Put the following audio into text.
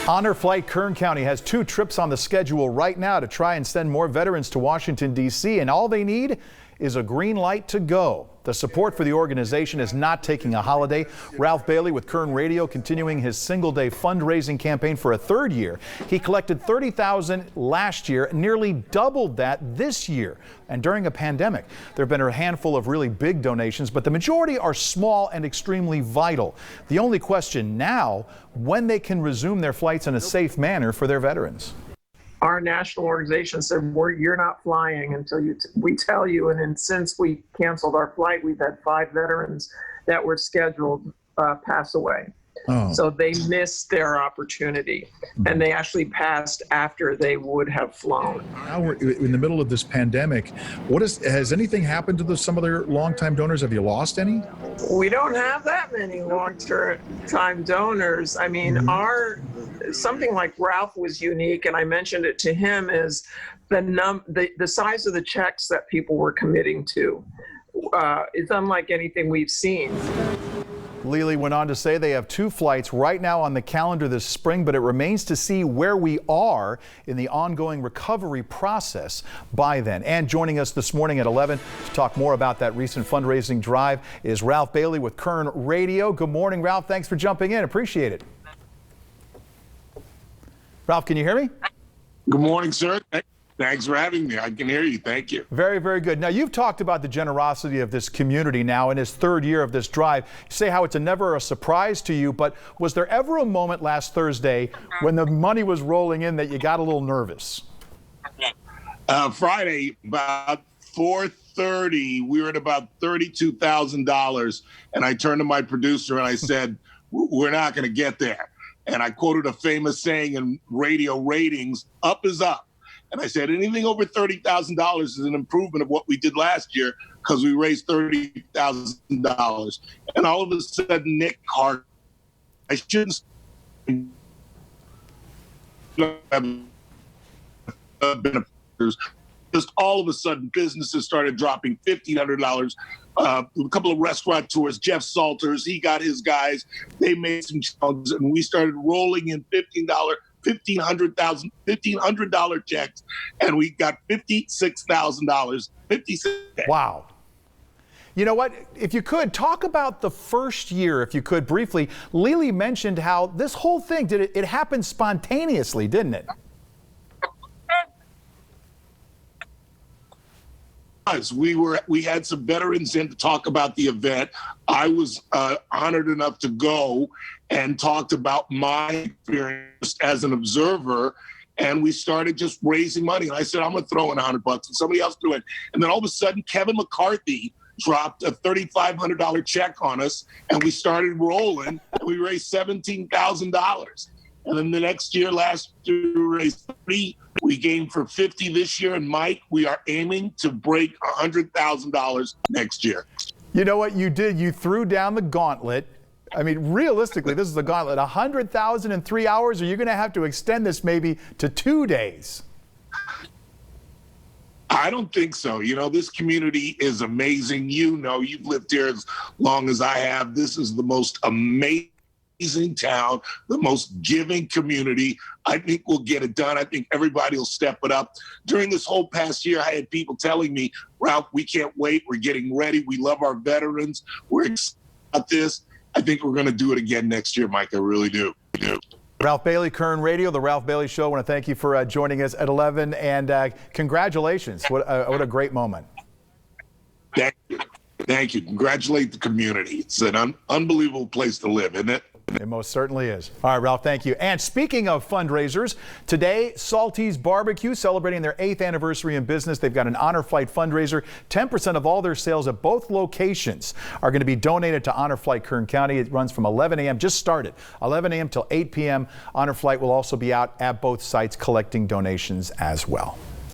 Honor Flight Kern County has 2 trips on the schedule right now to try and send more veterans to Washington, D.C., and all they need is a green light to go. The support for the organization is not taking a holiday. Ralph Bailey with Kern Radio continuing his single-day fundraising campaign for a 3rd year. He collected $30,000 last year, nearly doubled that this year. And during a pandemic, there have been a handful of really big donations, but the majority are small and extremely vital. The only question now, when they can resume their flights in a safe manner for their veterans. Our national organization said, you're not flying until we tell you. And then since we canceled our flight, we've had 5 veterans that were scheduled pass away. Oh. So they missed their opportunity, and they actually passed after they would have flown. Now we're in the middle of this pandemic. Has anything happened to some of their longtime donors? Have you lost any? We don't have that many long-time donors. I mean, something like Ralph was unique, and I mentioned it to him, is the size of the checks that people were committing to. It's unlike anything we've seen. Lely went on to say they have 2 flights right now on the calendar this spring, but it remains to see where we are in the ongoing recovery process by then. And joining us this morning at 11 to talk more about that recent fundraising drive is Ralph Bailey with Kern Radio. Good morning, Ralph. Thanks for jumping in. Appreciate it. Ralph, can you hear me? Good morning, sir. Thanks for having me. I can hear you. Thank you. Very, very good. Now, you've talked about the generosity of this community now in its 3rd year of this drive. You say how it's never a surprise to you, but was there ever a moment last Thursday when the money was rolling in that you got a little nervous? Friday, about 4:30, we were at about $32,000, and I turned to my producer and I said, we're not going to get there. And I quoted a famous saying in radio ratings, up is up. And I said, anything over $30,000 is an improvement of what we did last year because we raised $30,000. And all of a sudden, Nick Hart, I shouldn't just all of a sudden, businesses started dropping $1,500. A couple of restaurateurs, Jeff Salters, he got his guys. They made some challenges, and we started rolling in $1,500 checks, and we got $56,000. Wow. You know what? If you could, talk about the first year, if you could, briefly. Lely mentioned how this whole thing, it happened spontaneously, didn't it? We had some veterans in to talk about the event. I was honored enough to go and talked about my experience as an observer, and we started just raising money. And I said, I'm going to throw in $100, and somebody else threw in. And then all of a sudden, Kevin McCarthy dropped a $3,500 check on us, and we started rolling, and we raised $17,000. And then the next year, last year, we raised $30,000. We gained for $50,000 this year. And Mike, we are aiming to break $100,000 next year. You know what you did? You threw down the gauntlet. I mean, realistically, this is the gauntlet. 100,000 in 3 hours, or you're going to have to extend this maybe to 2 days. I don't think so. You know, this community is amazing. You know, you've lived here as long as I have. This is the most amazing town, the most giving community. I think we'll get it done. I think everybody will step it up. During this whole past year, I had people telling me, Ralph, we can't wait. We're getting ready. We love our veterans. We're excited about this. I think we're going to do it again next year, Mike. I really do. Ralph Bailey, Kern Radio, The Ralph Bailey Show. I want to thank you for joining us at 11, and congratulations. What a great moment. Thank you. Thank you. Congratulate the community. It's an unbelievable place to live, isn't it? It most certainly is. All right, Ralph, thank you. And speaking of fundraisers, today, Salty's Barbecue celebrating their 8th anniversary in business. They've got an Honor Flight fundraiser. 10% of all their sales at both locations are going to be donated to Honor Flight Kern County. It runs from 11 a.m., just started, 11 a.m. till 8 p.m. Honor Flight will also be out at both sites collecting donations as well.